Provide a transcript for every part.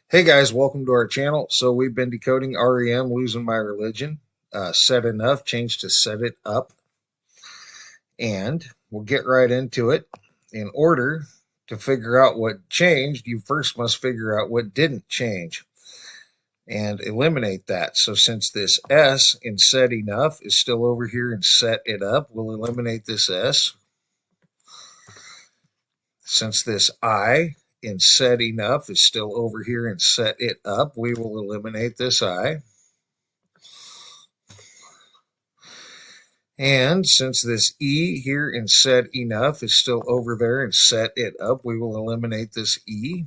Hey guys, welcome to our channel. So we've been decoding REM Losing My Religion. Set enough, changed to set it up. And we'll get right into it. In order to figure out what changed, you first must figure out what didn't change and eliminate that. So since this S in set enough is still over here in set it up, we'll eliminate this S. Since this I in set enough is still over here in set it up, we will eliminate this I. And since this E here in set enough is still over there and set it up, we will eliminate this E.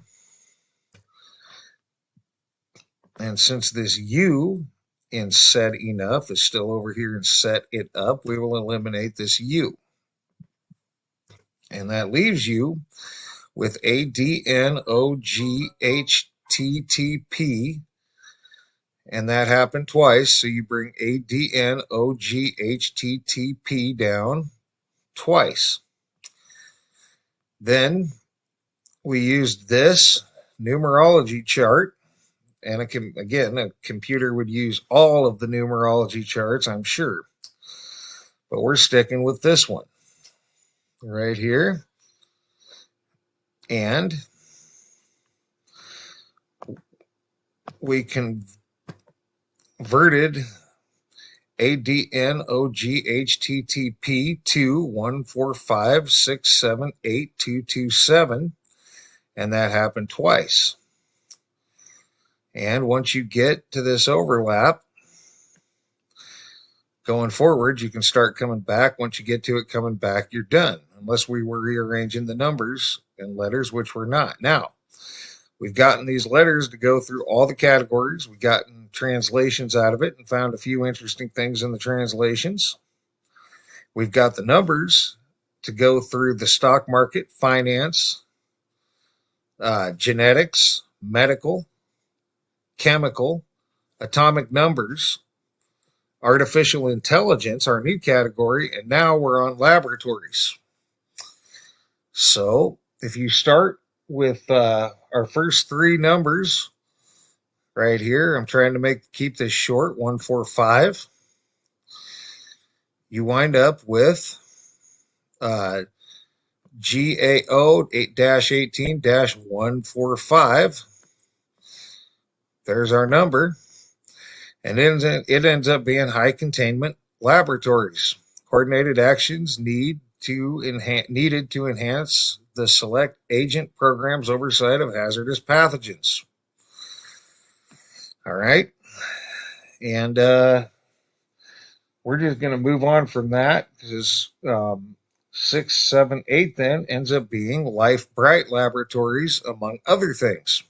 And since this U in set enough is still over here and set it up, we will eliminate this U. And that leaves you with ADNOGHTTP, and that happened twice, so you bring ADNOGHTTP down twice. Then we used this numerology chart, and again, a computer would use all of the numerology charts, I'm sure, but we're sticking with this one right here. And we converted ADNOGHTTP to 145678227, and that happened twice. And once you get to this overlap, going forward, you can start coming back. Once you get to it coming back, you're done, unless we were rearranging the numbers and letters, which we're not. Now, we've gotten these letters to go through all the categories. We've gotten translations out of it and found a few interesting things in the translations. We've got the numbers to go through the stock market, finance, genetics, medical, chemical, atomic numbers, artificial intelligence, our new category, and now we're on laboratories. So if you start with our first three numbers right here, I'm trying to keep this short, 145. You wind up with GAO-18-145. There's our number. And it ends up being high containment laboratories. Coordinated actions needed to enhance the select agent program's oversight of hazardous pathogens. All right. And we're just going to move on from that, because 6, 7, 8 then ends up being Life Bright Laboratories, among other things.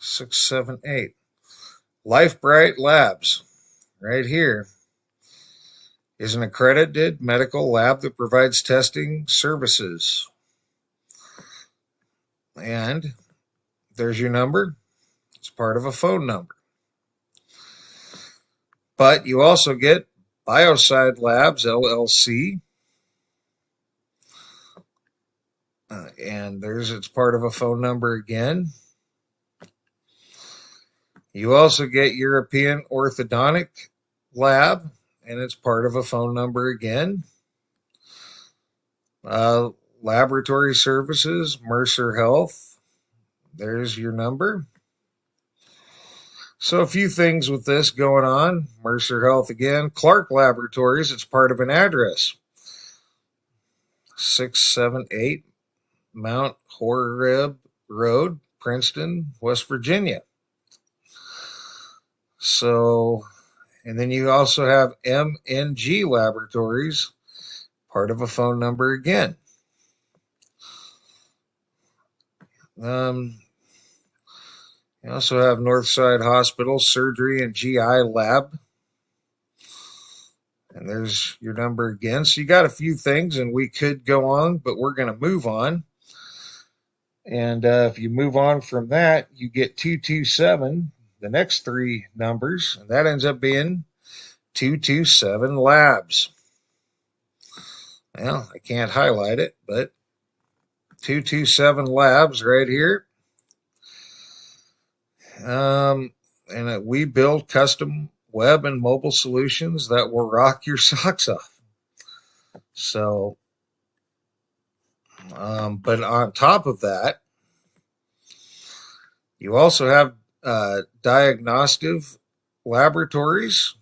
6, 7, 8. Life Bright Labs, right here, is an accredited medical lab that provides testing services. And there's your number. It's part of a phone number. But you also get Biocide Labs, LLC. And it's part of a phone number again. You also get European Orthodontic Lab, and it's part of a phone number again. Laboratory Services, Mercer Health. There's your number. So a few things with this going on. Mercer Health again. Clark Laboratories, it's part of an address. 678 Mount Horeb Road, Princeton, West Virginia. So, and then you also have MNG Laboratories, part of a phone number again. You also have Northside Hospital Surgery and GI Lab. And there's your number again. So you got a few things, and we could go on, but we're going to move on. And if you move on from that, you get 227, the next three numbers, and that ends up being 227 Labs. Well, I can't highlight it, but 227 Labs right here. And we build custom web and mobile solutions that will rock your socks off. So, but on top of that, you also have diagnostic laboratories.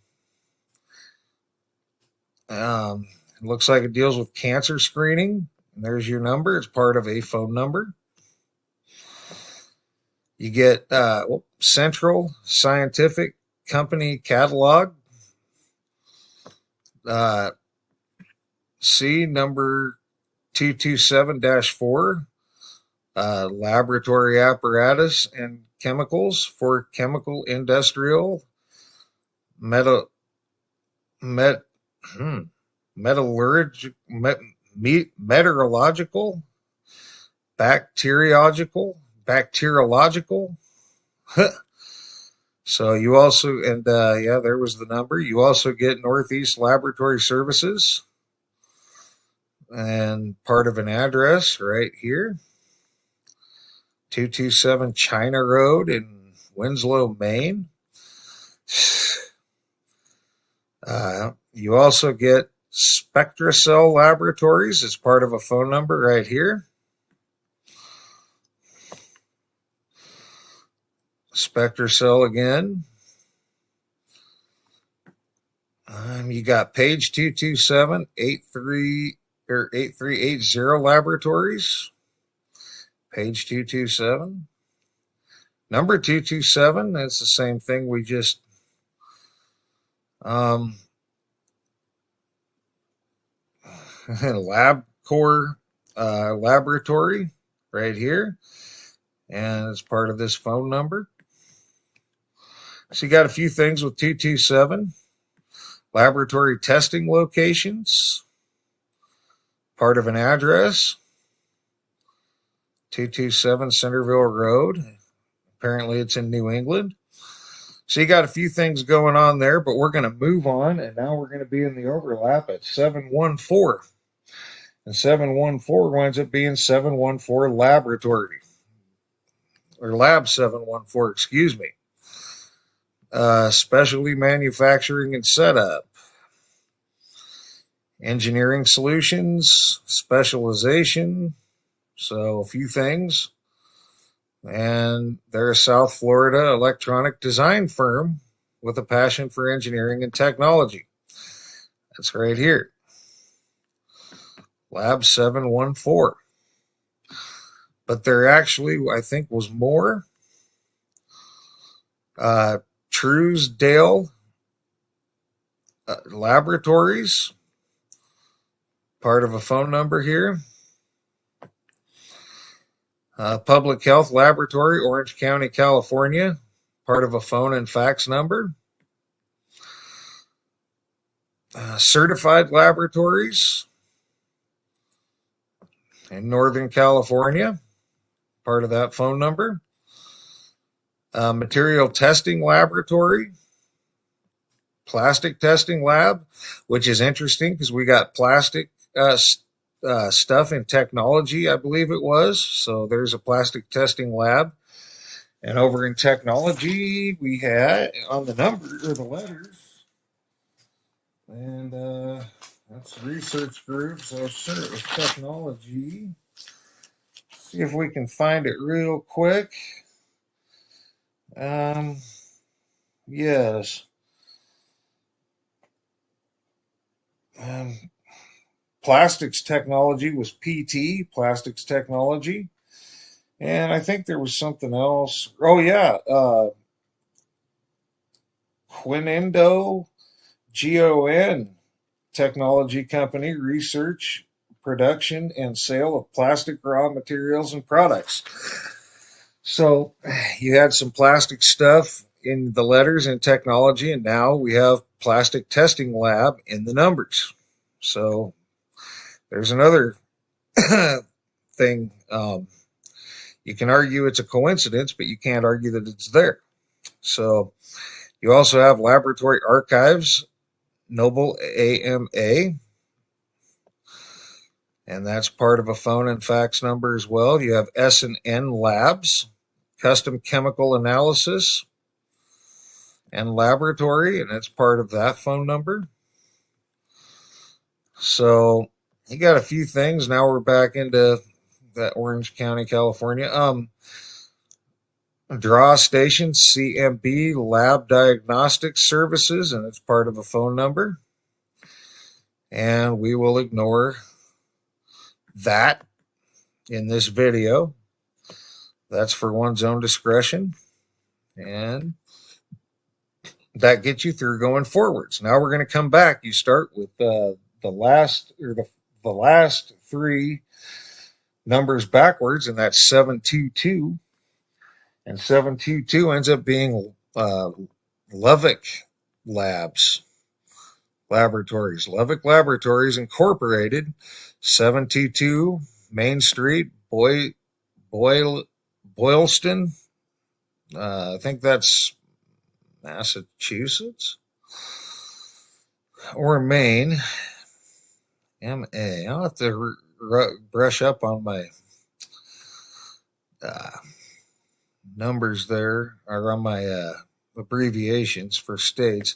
It looks like it deals with cancer screening. And there's your number. It's part of a phone number. You get Central Scientific Company Catalog. C number 227-4. Laboratory apparatus and chemicals for chemical industrial meteorological, bacteriological. So you also, and yeah, there was the number. You also get Northeast Laboratory Services and part of an address right here. 227 China Road in Winslow, Maine. You also get SpectraCell Laboratories as part of a phone number right here. SpectraCell again. You got page 227 8380 Laboratories. Page 227. Number 227, that's the same thing we just LabCorp Laboratory right here. And it's part of this phone number. So you got a few things with 227. Laboratory testing locations. Part of an address. 227 Centerville Road. Apparently it's in New England. So you got a few things going on there, but we're going to move on, and now we're going to be in the overlap at 714. And 714 winds up being 714 Laboratory. Or Lab 714, excuse me. Specialty manufacturing and setup. Engineering solutions, specialization. So a few things. And they're a South Florida electronic design firm with a passion for engineering and technology. That's right here. Lab 714. But there actually, I think, was more. Truesdale Laboratories. Part of a phone number here. Public Health Laboratory, Orange County, California. Part of a phone and fax number. Certified Laboratories in Northern California. Part of that phone number. Material Testing Laboratory. Plastic Testing Lab, which is interesting because we got plastic stuff in technology, I believe it was. So there's a plastic testing lab. And over in technology, we had on the number or the letters. And that's research group. So sure, it was technology. See if we can find it real quick. Yes. Plastics technology was PT, plastics technology. And I think there was something else. Oh, yeah. Quinindo GON Technology Company, research, production, and sale of plastic raw materials and products. So you had some plastic stuff in the letters in technology, and now we have plastic testing lab in the numbers. So there's another thing. You can argue it's a coincidence, but you can't argue that it's there. So you also have Laboratory Archives, Noble AMA. and that's part of a phone and fax number as well. You have S&N Labs, custom chemical analysis and laboratory, and it's part of that phone number. So you got a few things. Now we're back into that Orange County, California. Draw station, CMB, lab diagnostics services, and it's part of a phone number. And we will ignore that in this video. That's for one's own discretion. And that gets you through going forwards. Now we're going to come back. You start with the last three numbers backwards, and that's 722. And 722 ends up being Lovick Laboratories. Lovick Laboratories Incorporated, 722 Main Street, Boylston. I think that's Massachusetts or Maine. MA. I'll have to brush up on my numbers there, or on my abbreviations for states.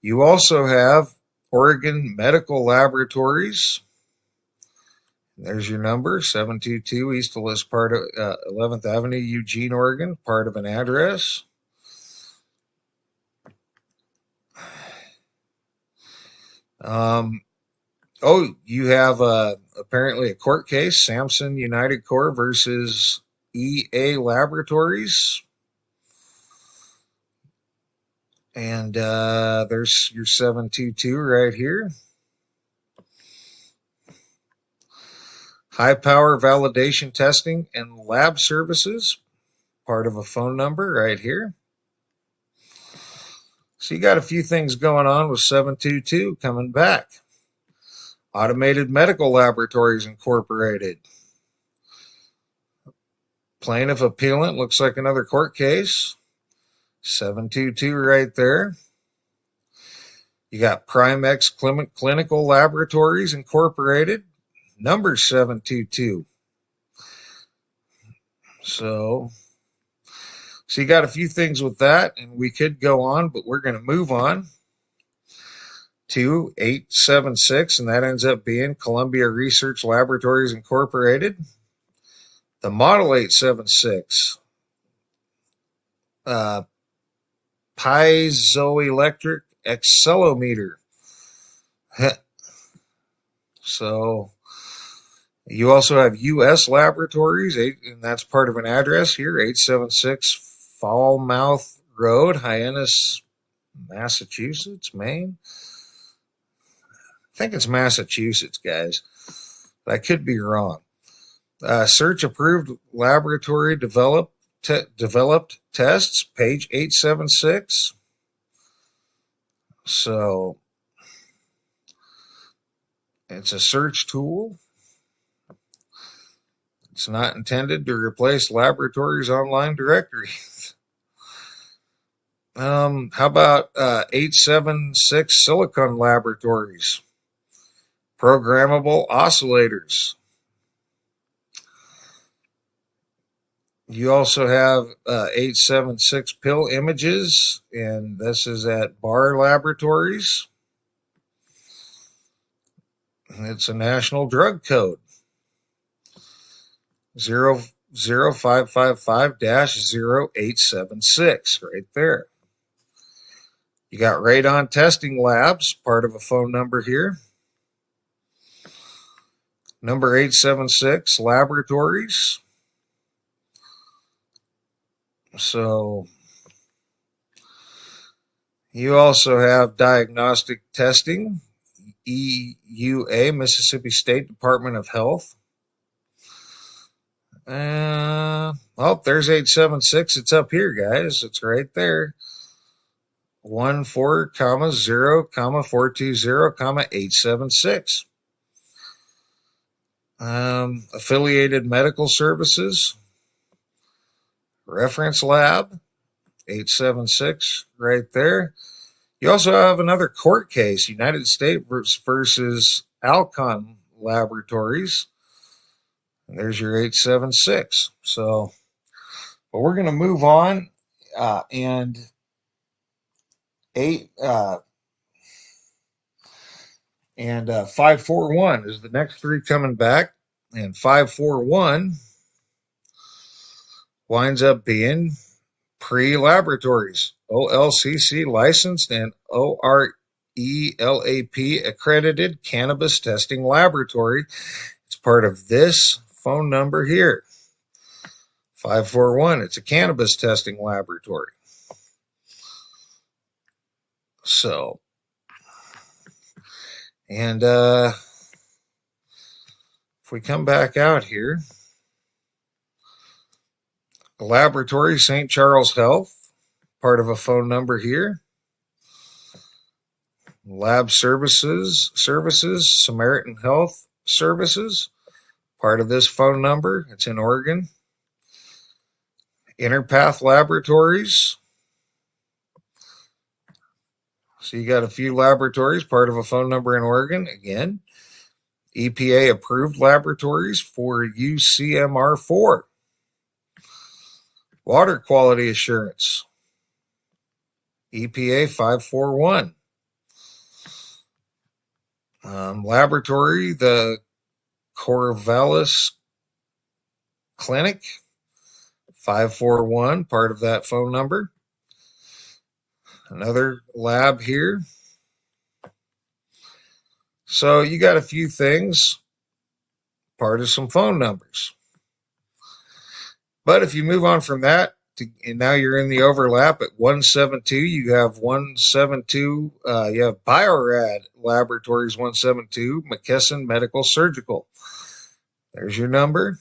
You also have Oregon Medical Laboratories. There's your number, 722 East Ellis, part of 11th Avenue, Eugene, Oregon, part of an address. You have apparently a court case, Samson United Corps versus EA Laboratories. And there's your 722 right here. High power validation testing and lab services, part of a phone number right here. So you got a few things going on with 722 coming back. Automated Medical Laboratories Incorporated. Plaintiff appellant, looks like another court case. 722 right there. You got Primex Clinical Laboratories Incorporated, number 722. So you got a few things with that, and we could go on, but we're going to move on to 876, and that ends up being Columbia Research Laboratories Incorporated. The model 876, piezoelectric accelerometer. So you also have U.S. Laboratories, and that's part of an address here, 876 Falmouth Road, Hyannis, Massachusetts, Maine. I think it's Massachusetts, guys, but I could be wrong. Search approved laboratory developed tests, page 876. So it's a search tool. It's not intended to replace laboratories' online directory. How about 876 Silicon Laboratories? Programmable oscillators. You also have 876 pill images, and this is at Barr Laboratories. It's a national drug code. 00555-0876 right there. You got radon testing labs, part of a phone number here. Number 876 laboratories. So you also have diagnostic testing, EUA, Mississippi State Department of Health. There's 876. It's up here, guys. It's right there. 14,0,420,876. Affiliated Medical Services. Reference Lab. 876 right there. You also have another court case, United States versus Alcon laboratories. And there's your 876. So, but we're going to move on, and 541 is the next three coming back, and 541 winds up being pre-laboratories, OLCC licensed and ORELAP accredited cannabis testing laboratory. It's part of this phone number here, 541. It's a cannabis testing laboratory. So, and if we come back out here, laboratory, St. Charles Health, part of a phone number here. Lab Services, Samaritan Health Services, part of this phone number. It's in Oregon. Interpath Laboratories. So you got a few laboratories, part of a phone number in Oregon. Again, EPA approved laboratories for UCMR4. Water Quality Assurance, EPA 541. Laboratory, the Corvallis Clinic, 541, part of that phone number. Another lab here. So you got a few things, part of some phone numbers. But if you move on from that, and now you're in the overlap at 172, you have 172, you have Biorad Laboratories 172, McKesson Medical Surgical. There's your number.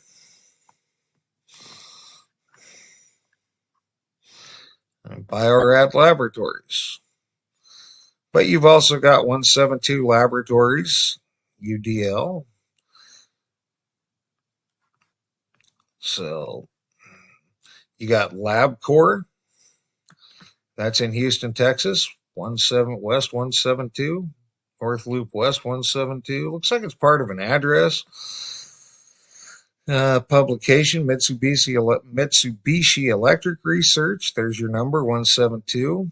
And Biorad Laboratories. But you've also got 172 Laboratories, UDL. So you got LabCorp. That's in Houston, Texas. 17 West 172. North Loop West 172. Looks like it's part of an address. Publication, Mitsubishi Electric Research. There's your number, 172.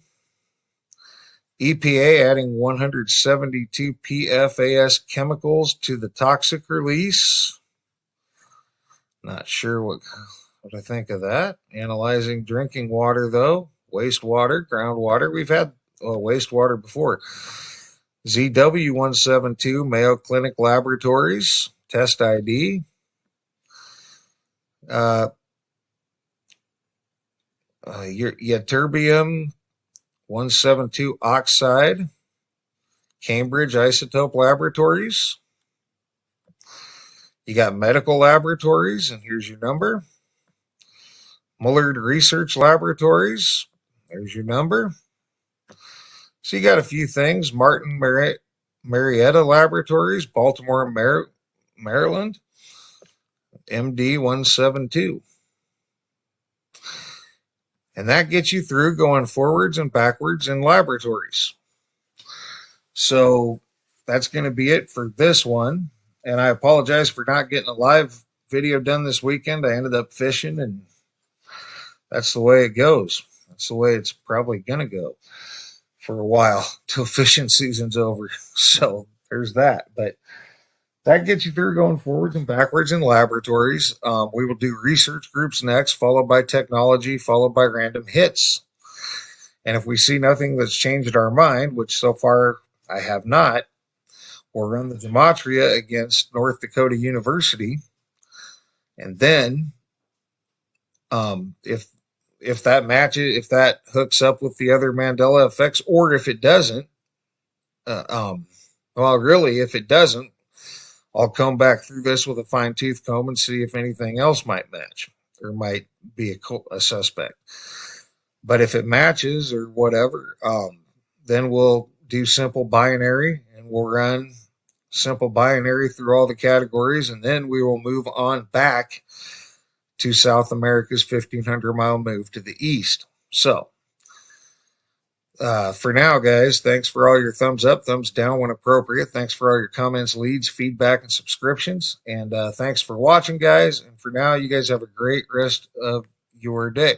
EPA adding 172 PFAS chemicals to the toxic release. Not sure what I think of that. Analyzing drinking water, though. Wastewater, groundwater. We've had wastewater before. ZW172, Mayo Clinic Laboratories. Test ID. Ytterbium 172 oxide, Cambridge Isotope Laboratories. You got medical laboratories, and here's your number. Mullard Research Laboratories, there's your number. So you got a few things. Martin Marietta Laboratories, Baltimore, Maryland, MD 172. And that gets you through going forwards and backwards in laboratories. So that's going to be it for this one. And I apologize for not getting a live video done this weekend. I ended up fishing, and that's the way it goes. That's the way it's probably going to go for a while till fishing season's over. So there's that. But that gets you through going forwards and backwards in laboratories. We will do research groups next, followed by technology, followed by random hits. And if we see nothing that's changed our mind, which so far I have not, we'll run the gematria against North Dakota University. And then if that matches, if that hooks up with the other Mandela effects, or if it doesn't, well, really, if it doesn't, I'll come back through this with a fine-tooth comb and see if anything else might match or might be a suspect. But if it matches or whatever, then we'll do simple binary, and we'll run simple binary through all the categories, and then we will move on back to South America's 1,500-mile move to the east. So For now, guys, thanks for all your thumbs up, thumbs down when appropriate. Thanks for all your comments, leads, feedback, and subscriptions. And thanks for watching, guys. And for now, you guys have a great rest of your day.